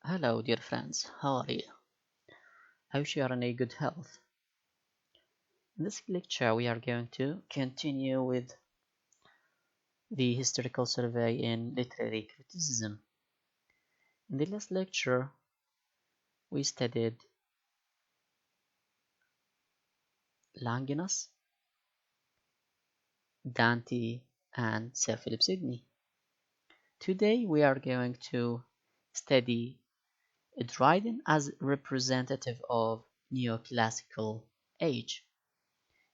Hello, dear friends. How are you? I wish you are in a good health. In this lecture, we are going to continue with the historical survey in literary criticism. In the last lecture, we studied Longinus, Dante, and Sir Philip Sidney. Today, we are going to study Dryden as representative of neoclassical age.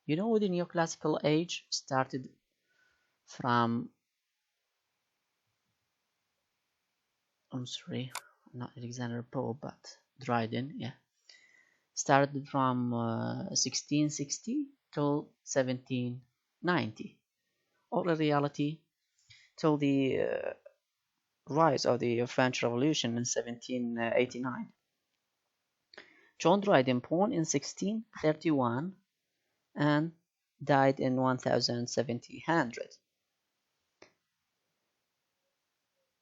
You know, the neoclassical age started from not Alexander Pope, but Dryden, yeah. Started from 1660 till 1790, or in reality, till the rise of the French Revolution in 1789. John Dryden, born in 1631 and died in 1700.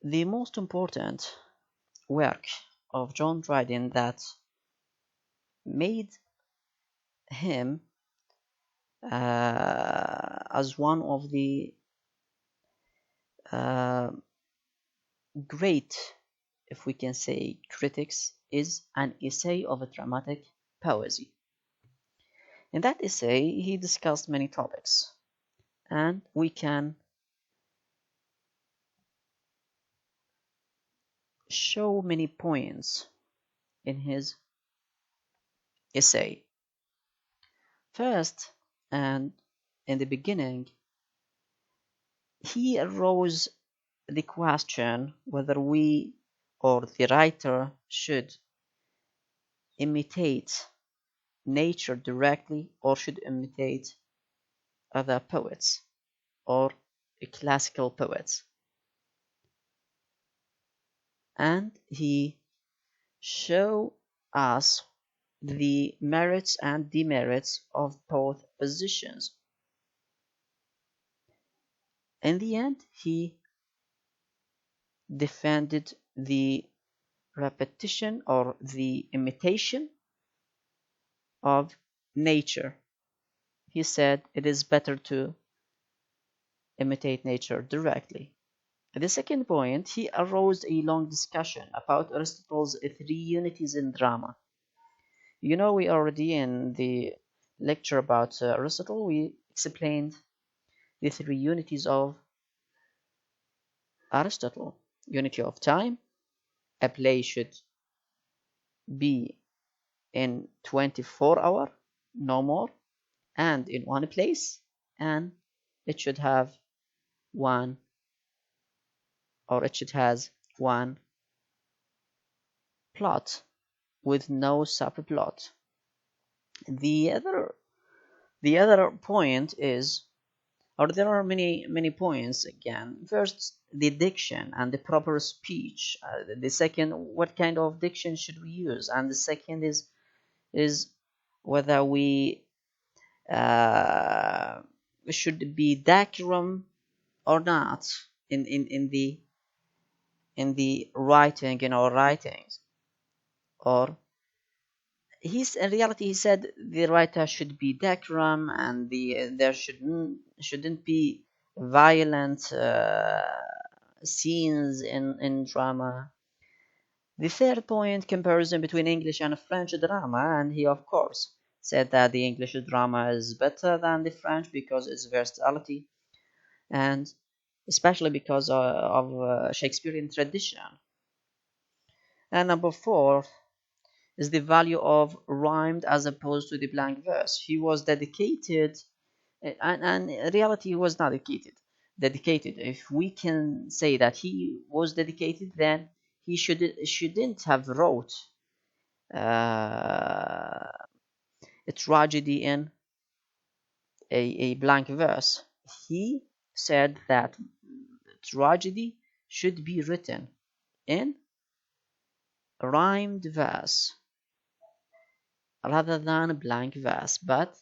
The most important work of John Dryden that made him as one of the uh, great, if we can say, critics is an essay of a dramatic poesy. In that essay, he discussed many topics, and we can show many points in his essay. First, and in the beginning, he arose the question whether we or the writer should imitate nature directly or should imitate other poets or classical poets. And he showed us the merits and demerits of both positions. In the end, he defended the repetition or the imitation of nature. He said it is better to imitate nature directly. At the second point, he arose a long discussion about Aristotle's three unities in drama. You know, we already in the lecture about Aristotle, we explained the three unities of Aristotle. Unity of time, a play should be in 24 hours, no more, and in one place, and it should have one, or it should has one plot with no subplot. The other point is, or there are many points again. First, the diction and the proper speech. The second, what kind of diction should we use? And the second is whether we should be decorum or not in the writing, in our writings. Or in reality he said the writer should be decorum and there shouldn't be violent scenes in drama. The third point, comparison between English and French drama, and he of course said that the English drama is better than the French because its versatility and especially because of Shakespearean tradition. And number four is the value of rhymed as opposed to the blank verse. He was dedicated, and in reality he was not dedicated. If we can say that he was dedicated, then he shouldn't have wrote a tragedy in a blank verse. He said that tragedy should be written in rhymed verse rather than a blank verse, but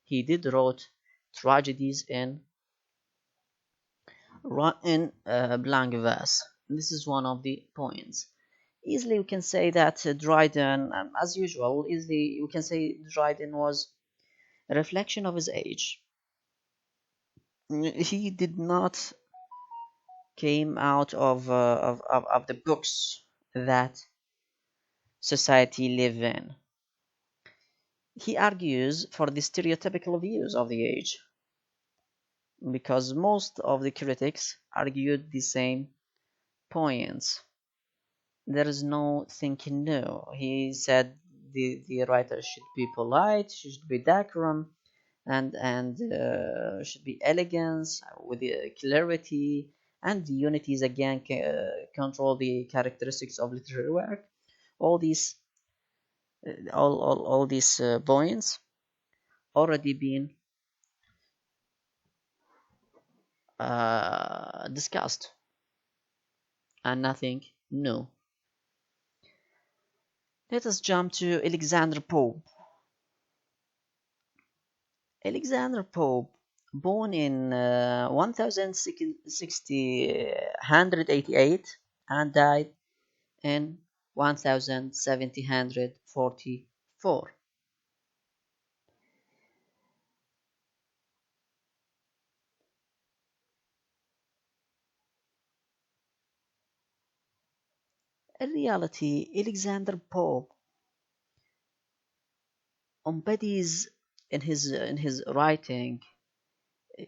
he did wrote tragedies in blank verse. This is one of the points. easily we can say that Dryden, as usual, easily we can say Dryden was a reflection of his age. He did not came out of the books that society live in. He argues for the stereotypical views of the age, because most of the critics argued the same points. There is no thinking new. He said the writer should be polite, should be decorum, and should be elegance with the clarity, and the unities again control the characteristics of literary work. All these all these points already been discussed, and nothing new. Let us jump to Alexander Pope. Alexander Pope, born in 1688 and died in 1744. In reality, Alexander Pope embodies in his writing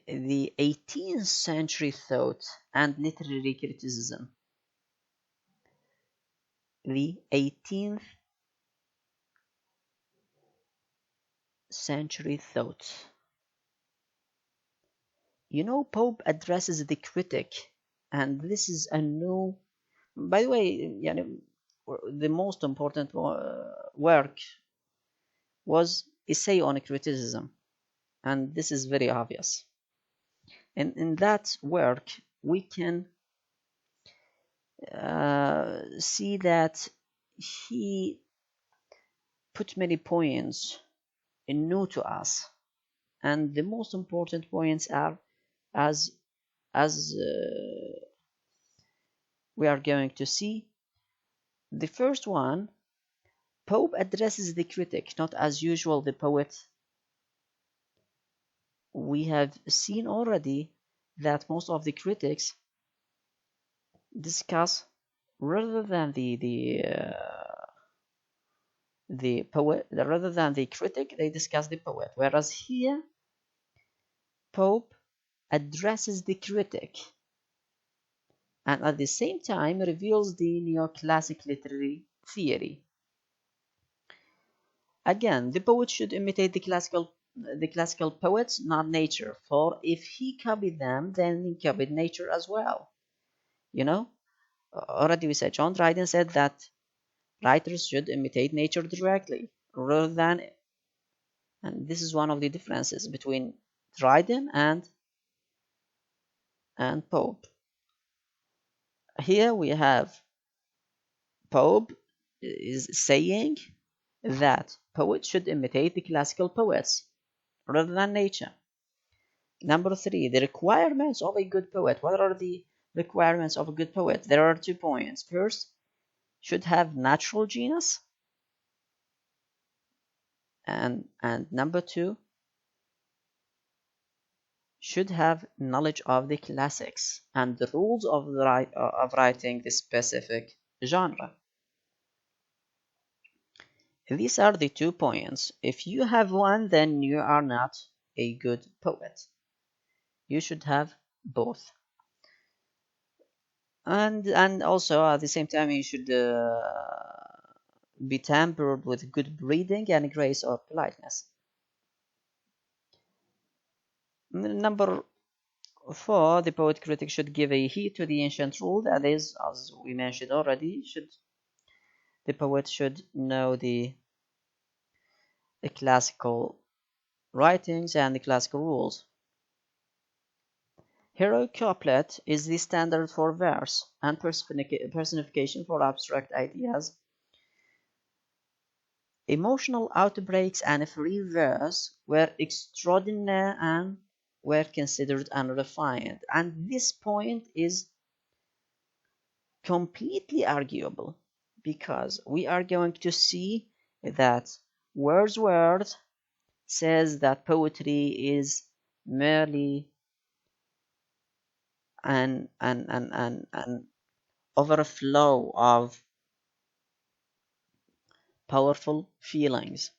the 18th century thought and literary criticism. The 18th century thought. Pope addresses the critic, and this is a new. By the way, the most important work was Essay on Criticism, and this is very obvious. And in that work, we can see that he put many points new to us, and the most important points are as we are going to see. The first one, Pope addresses the critic, not as usual the poet. We have seen already that most of the critics discuss, rather than the poet, rather than the critic, they discuss the poet. Whereas here, Pope addresses the critic, and at the same time reveals the neoclassic literary theory. Again, the poet should imitate the classical poets, not nature, for if he copied them, then he copied nature as well. Already we said, John Dryden said that writers should imitate nature directly, rather than, and this is one of the differences between Dryden and Pope. Here we have Pope is saying that poets should imitate the classical poets rather than nature. Number 3, the requirements of a good poet. What are the requirements of a good poet? There are 2 points. First, should have natural genius, and number 2, should have knowledge of the classics and the rules of writing the specific genre. These are the 2 points. If you have one, then you are not a good poet. You should have both. And also at the same time, you should be tempered with good breeding and grace or politeness. Number 4, the poet critic should give a heed to the ancient rule, that is, as we mentioned already, the poet should know the classical writings and the classical rules. Heroic couplet is the standard for verse and personification for abstract ideas. Emotional outbreaks and free verse were extraordinary and were considered unrefined, and this point is completely arguable, because we are going to see that Wordsworth says that poetry is merely an overflow of powerful feelings.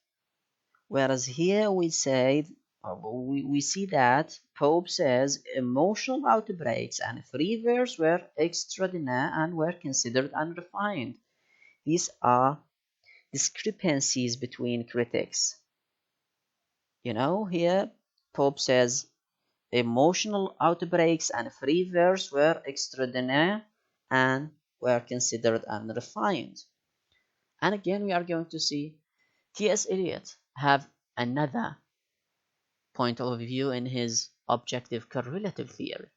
Whereas here we say, we see that Pope says emotional outbreaks and free verse were extraordinary and were considered unrefined. These are discrepancies between critics. Here Pope says emotional outbreaks and free verse were extraordinary and were considered unrefined. And again, we are going to see T.S. Eliot have another point of view in his objective correlative theory.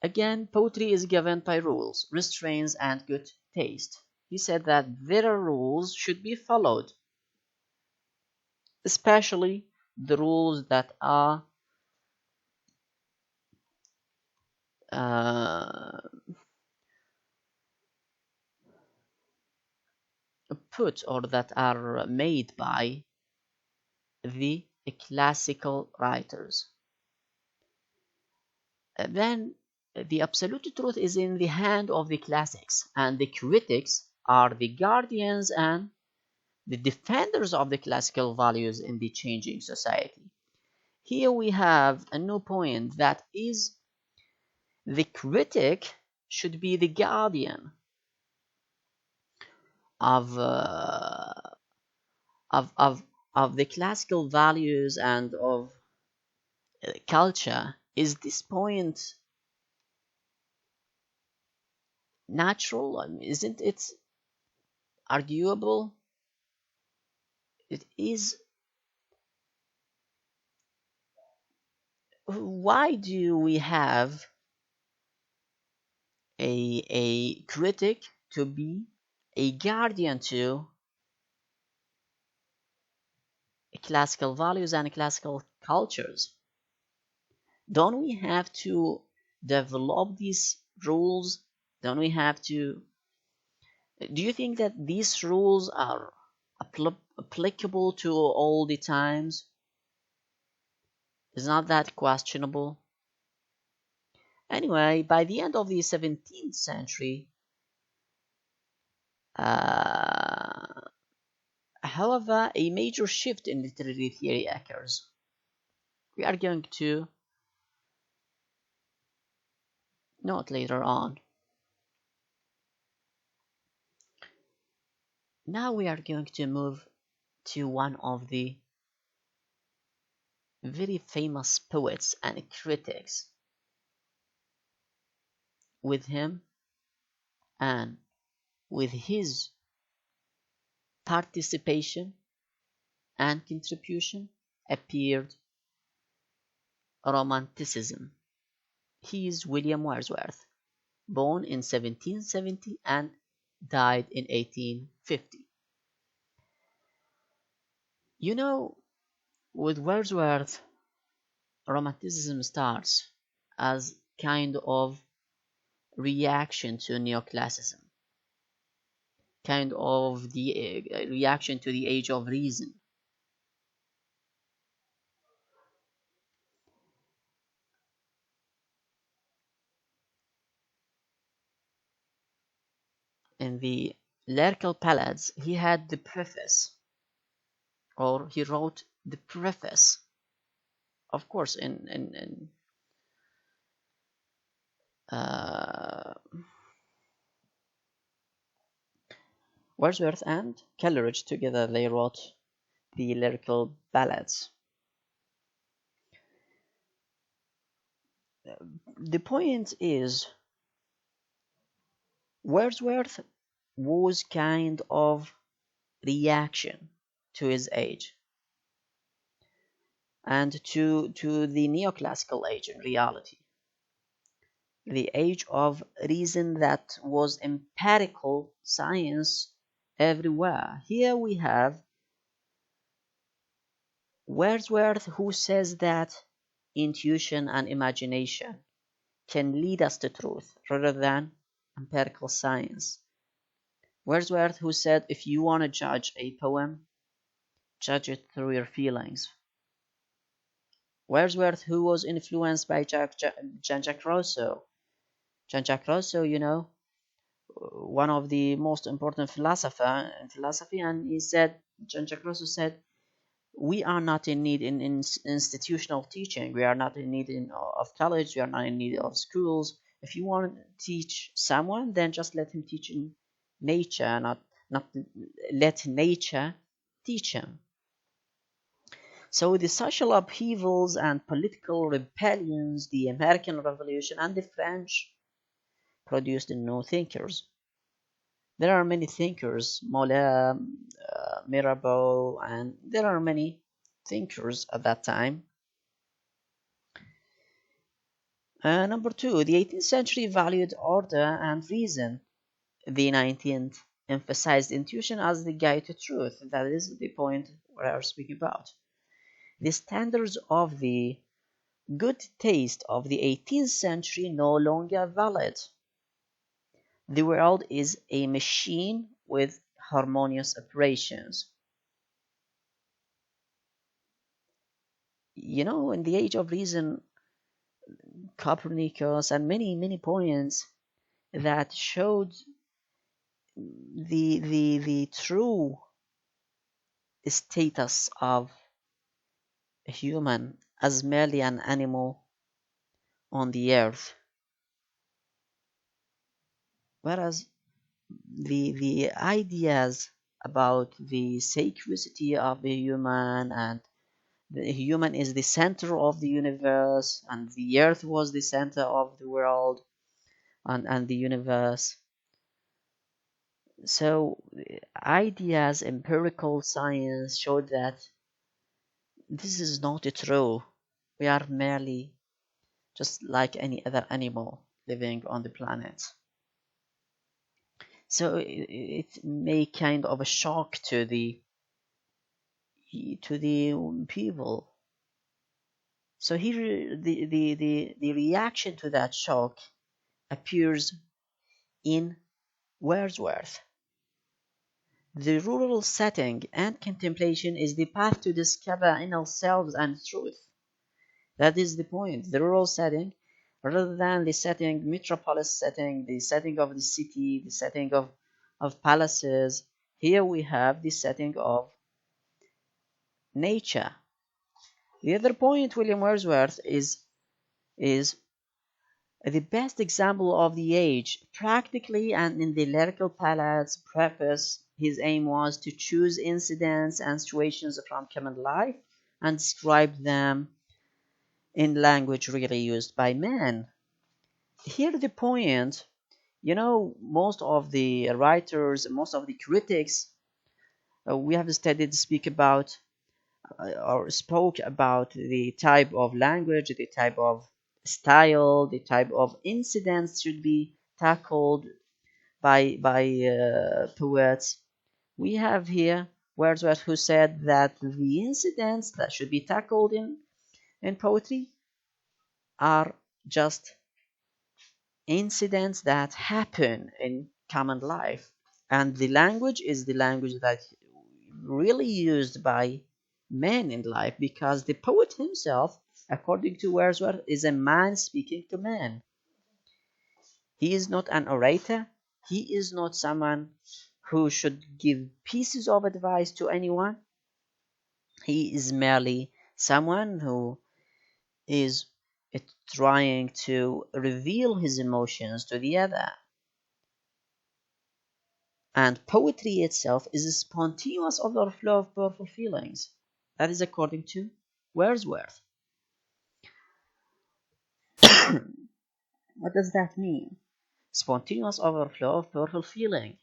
Again, poetry is governed by rules, restraints, and good taste. He said that their rules should be followed, especially the rules that are put or that are made by the classical writers. Then the absolute truth is in the hand of the classics, and the critics are the guardians and the defenders of the classical values in the changing society. Here we have a new point, that is, the critic should be the guardian of the classical values and of culture. Is this point natural? Isn't it arguable? It is. Why do we have a critic to be a guardian to classical values and classical cultures? Don't we have to develop these rules? Don't we have to? Do you think that these rules are applicable to all the times? Is not that questionable? Anyway, by the end of the 17th century, however, a major shift in literary theory occurs. We are going to note later on. Now we are going to move to one of the very famous poets and critics. With him and with his participation and contribution appeared Romanticism. He is William Wordsworth, born in 1770 and died in 1850. With Wordsworth, Romanticism starts as kind of reaction to Neoclassicism, kind of the reaction to the Age of Reason. In the lyrical ballads, he had the preface, or he wrote the preface, of course, in Wordsworth and Coleridge together, they wrote the lyrical ballads. The point is, Wordsworth was kind of reaction to his age and to the neoclassical age in reality, the age of reason that was empirical science everywhere. Here we have Wordsworth, who says that intuition and imagination can lead us to truth rather than empirical science. Wordsworth, who said, if you want to judge a poem, judge it through your feelings. Wordsworth, who was influenced by Jean-Jacques Rousseau. Jean-Jacques Rousseau, one of the most important philosophers in philosophy, and Jean-Jacques Rousseau said, we are not in need in institutional teaching. We are not in need of college. We are not in need of schools. If you want to teach someone, then just let him teach in nature, not let nature teach him. So the social upheavals and political rebellions, the American Revolution and the French, produced new thinkers. There are many thinkers, Mole, Mirabeau, and there are many thinkers at that time. Number two, the 18th century valued order and reason. The 19th emphasized intuition as the guide to truth. That is the point we are speaking about. The standards of the good taste of the 18th century no longer valid. The world is a machine with harmonious operations. In the age of reason, Copernicus and many points that showed the true status of a human as merely an animal on the earth, whereas the ideas about the sacredity of the human, and the human is the center of the universe, and the earth was the center of the world and the universe. So ideas, empirical science showed that this is not true. We are merely just like any other animal living on the planet. So it made kind of a shock to the people. So here the reaction to that shock appears in Wordsworth. The rural setting and contemplation is the path to discover in ourselves and truth. That is the point. The rural setting, rather than the setting, metropolis setting, the setting of the city, the setting of palaces, here we have the setting of nature. The other point, William Wordsworth is the best example of the age. Practically and in the lyrical palette's preface, his aim was to choose incidents and situations from common life and describe them in language really used by men. Here the point, most of the writers, most of the critics we have studied speak about or spoke about the type of language, the type of style, the type of incidents should be tackled by poets. We have here Wordsworth, who said that the incidents that should be tackled in poetry are just incidents that happen in common life, and the language is the language that really used by men in life, because the poet himself, according to Wordsworth, is a man speaking to men. He is not an orator. He is not someone who should give pieces of advice to anyone. He is merely someone who is trying to reveal his emotions to the other. And poetry itself is a spontaneous overflow of powerful feelings. That is according to Wordsworth. What does that mean? Spontaneous overflow of powerful feeling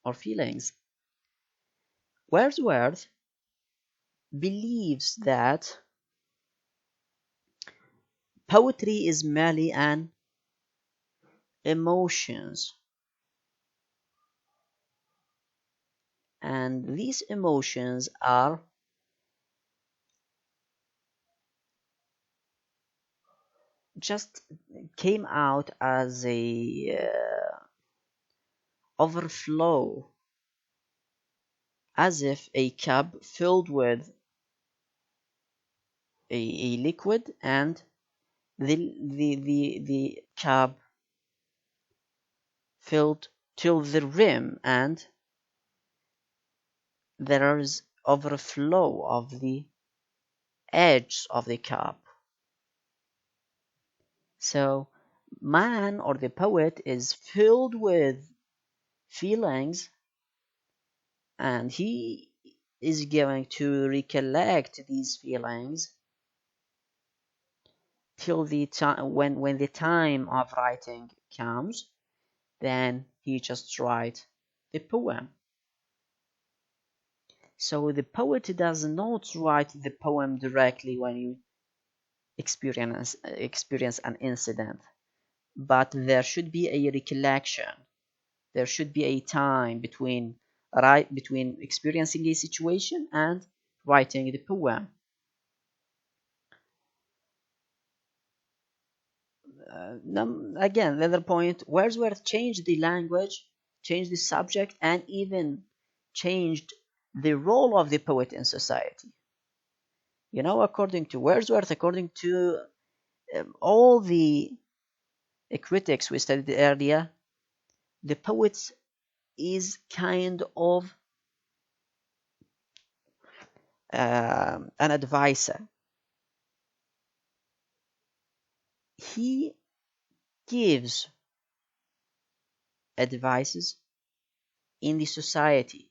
or feelings. Wordsworth believes that poetry is merely an emotions, and these emotions are just came out as a overflow, as if a cup filled with a liquid, and the cup filled till the rim, and there is overflow of the edge of the cup. So man, or the poet, is filled with feelings, and he is going to recollect these feelings till the time when the time of writing comes. Then he just writes the poem. So the poet does not write the poem directly when you experience an incident, but there should be a recollection. There should be a time between experiencing a situation and writing the poem. Again, the other point, Wordsworth changed the language, changed the subject, and even changed the role of the poet in society. You know, according to Wordsworth, according to all the critics we studied earlier, the poet is kind of an advisor. He gives advices in the society,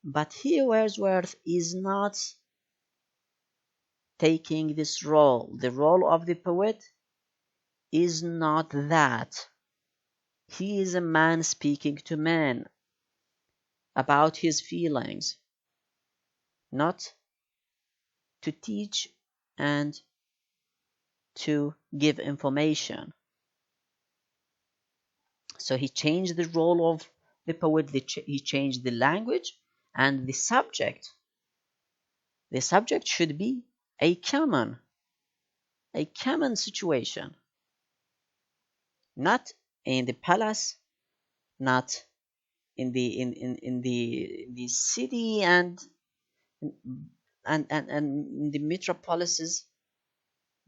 but here Wordsworth is not taking this role. The role of the poet is not that. He is a man speaking to men about his feelings, not to teach and to give information. So he changed the role of the poet, he changed the language, and the subject. The subject should be a common situation, not in the palace, not in the city and in the metropolises,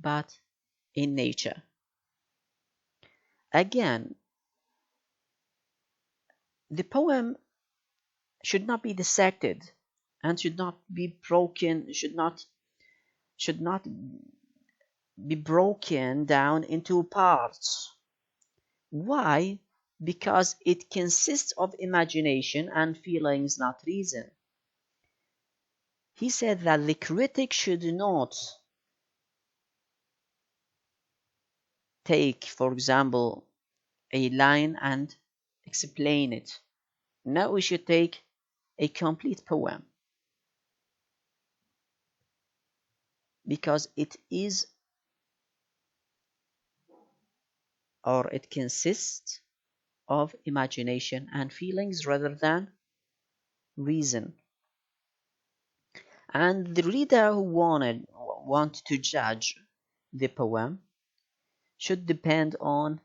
but in nature. Again, the poem should not be dissected and should not be broken, should not be broken down into parts. Why? Because it consists of imagination and feelings, not reason. He said that the critic should not take, for example, a line and explain it. Now we should take a complete poem, because it is, or it consists of imagination and feelings rather than reason. And the reader who want to judge the poem should depend on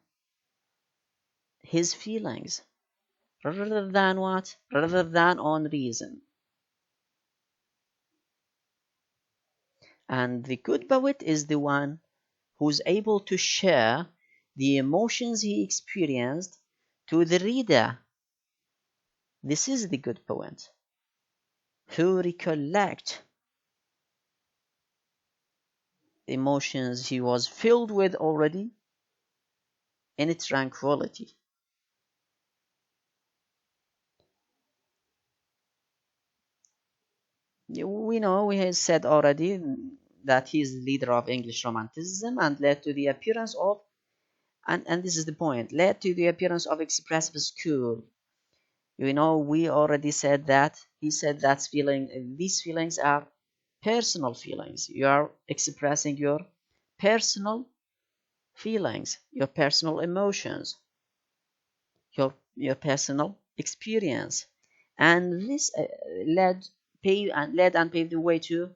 his feelings rather than what? Rather than on reason. And the good poet is the one who's able to share the emotions he experienced to the reader. This is the good poet, who recollect emotions he was filled with already in its tranquility. We know, we have said already, that he is the leader of English Romanticism and led to the appearance of, and this is the point, led to the appearance of expressive school. You know, we already said that. He said that these feelings are personal feelings. You are expressing your personal feelings, your personal emotions, your personal experience, and this led and paved the way to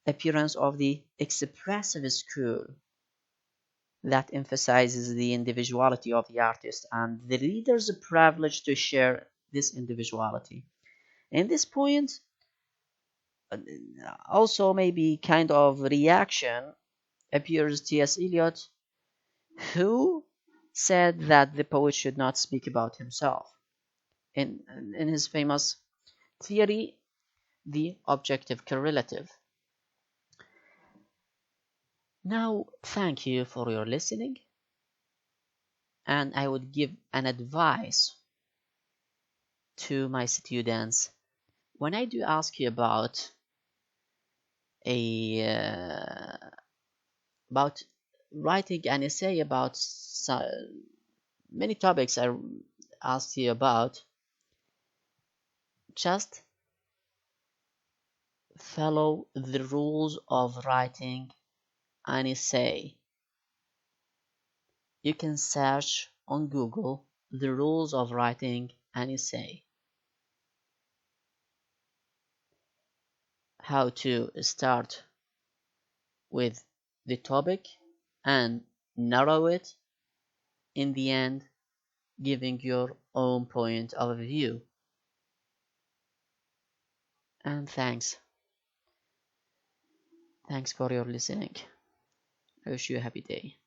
appearance of the expressive school. that emphasizes the individuality of the artist and the reader's privilege to share this individuality. In this point, also maybe kind of reaction appears T.S. Eliot, who said that the poet should not speak about himself. In his famous theory, the objective correlative. Now, thank you for your listening, and I would give an advice to my students. When I do ask you about a about writing an essay about many topics I asked you about, just follow the rules of writing an essay. You can search on Google the rules of writing an essay. How to start with the topic and narrow it, in the end giving your own point of view. And thanks for your listening. I wish you a happy day.